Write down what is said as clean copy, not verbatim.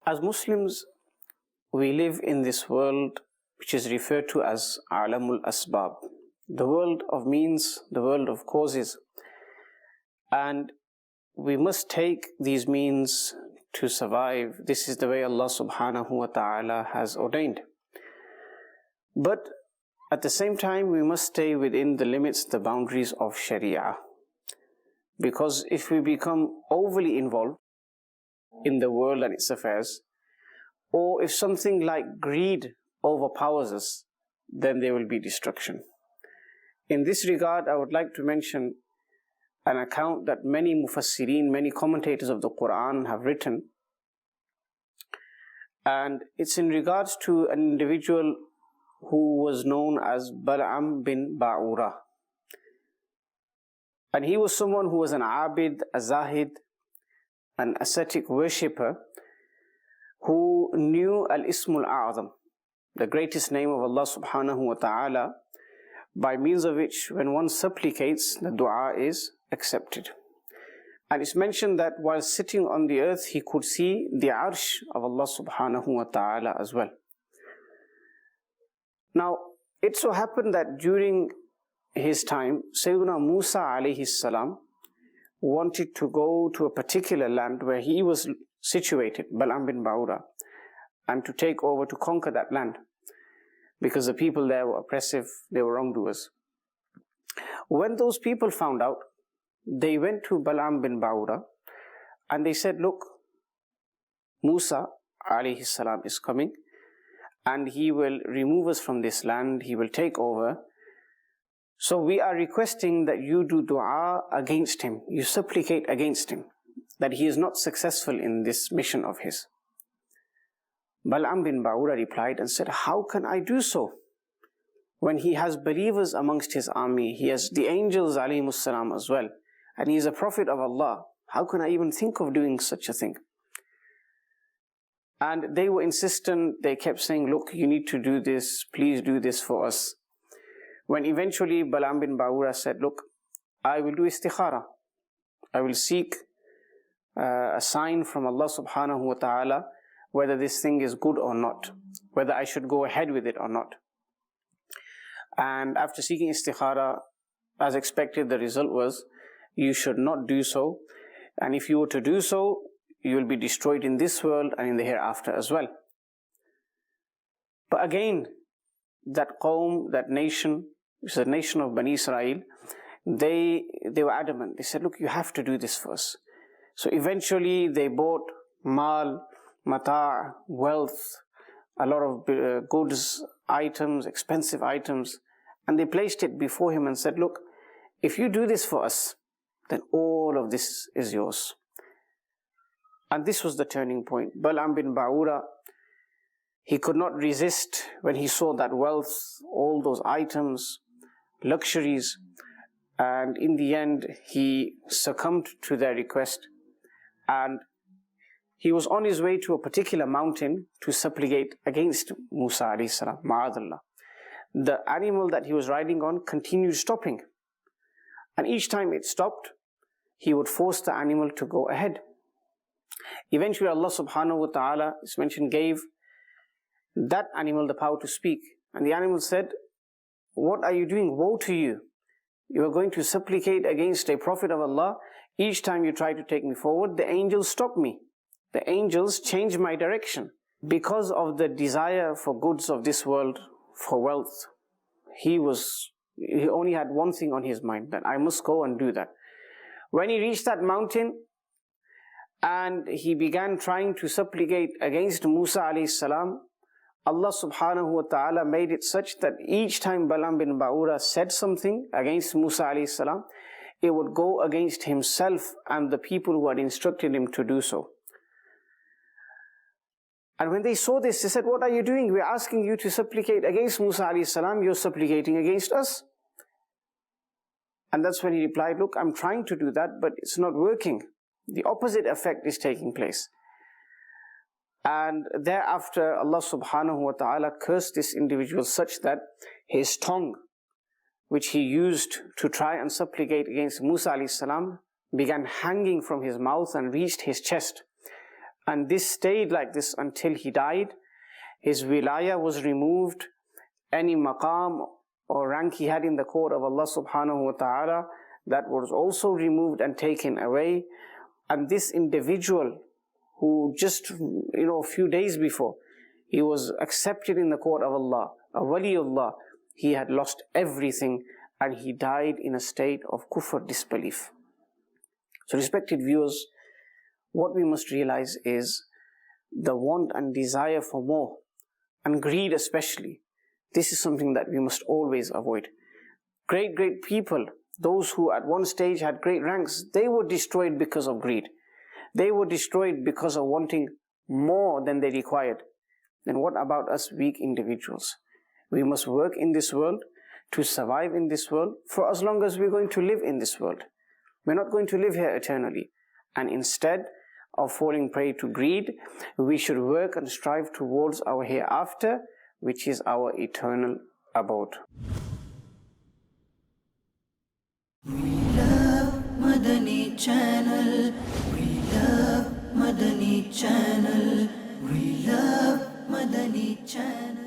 As Muslims, we live in this world which is referred to as Alamul Asbab, the world of means, the world of causes. And we must take these means to survive. This is the way Allah subhanahu wa ta'ala has ordained. But at the same time, we must stay within the limits, the boundaries of Sharia. Because if we become overly involved in the world and its affairs, or if something like greed overpowers us, then there will be destruction. In this regard, I would like to mention an account that many mufassirin, many commentators of the Quran have written. And it's in regards to an individual who was known as Balam Bin Baura. And he was someone who was an abid, a zahid, an ascetic worshipper, who knew al-Ismul A'zam, the greatest name of Allah subhanahu wa ta'ala, by means of which when one supplicates, the dua is accepted. And it's mentioned that while sitting on the earth, he could see the arsh of Allah subhanahu wa ta'ala as well. Now, it so happened that during his time, Sayyidina Musa alayhi salam wanted to go to a particular land where he was situated, Balam Bin Baura, and to take over, to conquer that land, because the people there were oppressive, they were wrongdoers. When those people found out, they went to Balam Bin Baura and they said, look, Musa alayhi salam is coming and he will remove us from this land, he will take over. So we are requesting that you do dua against him, you supplicate against him, that he is not successful in this mission of his. Balam bin Baura replied and said, how can I do so? When he has believers amongst his army, he has the angels alayhimus salam as well, and he is a prophet of Allah. How can I even think of doing such a thing? And they were insistent, they kept saying, look, you need to do this, please do this for us. When eventually Balam bin Baura said, look, I will do istikhara. I will seek a sign from Allah subhanahu wa ta'ala whether this thing is good or not, whether I should go ahead with it or not. And after seeking istikhara, as expected, the result was, you should not do so. And if you were to do so, you will be destroyed in this world and in the hereafter as well. But again, that qawm, that nation, which is a nation of Bani Israel, they were adamant. They said, look, you have to do this for us. So eventually they bought mal, mata', wealth, a lot of goods, items, expensive items, and they placed it before him and said, look, if you do this for us, then all of this is yours. And this was the turning point. Balam bin Baura, he could not resist when he saw that wealth, all those items, luxuries, and in the end he succumbed to their request, and he was on his way to a particular mountain to supplicate against Musa alayhi salam, ma'adallah. The animal that he was riding on continued stopping, and each time it stopped, he would force the animal to go ahead. Eventually Allah subhanahu wa ta'ala, it's mentioned, gave that animal the power to speak, and the animal said, what are you doing? Woe to you! You are going to supplicate against a prophet of Allah. Each time you try to take me forward, the angels stop me. The angels change my direction. Because of the desire for goods of this world, for wealth, he only had one thing on his mind, that I must go and do that. When he reached that mountain and he began trying to supplicate against Musa alayhi salam, Allah subhanahu wa ta'ala made it such that each time Balam bin Baura said something against Musa alayhi salam, it would go against himself and the people who had instructed him to do so. And when they saw this, they said, what are you doing? We're asking you to supplicate against Musa alayhi salam, you're supplicating against us. And that's when he replied, look, I'm trying to do that, but it's not working. The opposite effect is taking place. And thereafter, Allah subhanahu wa ta'ala cursed this individual such that his tongue, which he used to try and supplicate against Musa alayhi salam, began hanging from his mouth and reached his chest. And this stayed like this until he died. His wilaya was removed. Any maqam or rank he had in the court of Allah subhanahu wa ta'ala, that was also removed and taken away. And this individual who just, a few days before, he was accepted in the court of Allah, a waliullah, he had lost everything and he died in a state of kufr, disbelief. So respected viewers, what we must realize is the want and desire for more, and greed especially. This is something that we must always avoid. Great people, those who at one stage had great ranks, they were destroyed because of greed. They were destroyed because of wanting more than they required. Then what about us weak individuals? We must work in this world to survive in this world for as long as we're going to live in this world. We're not going to live here eternally. And instead of falling prey to greed, we should work and strive towards our hereafter, which is our eternal abode. We love Madani Channel. We love Madani Channel. We love Madani Channel.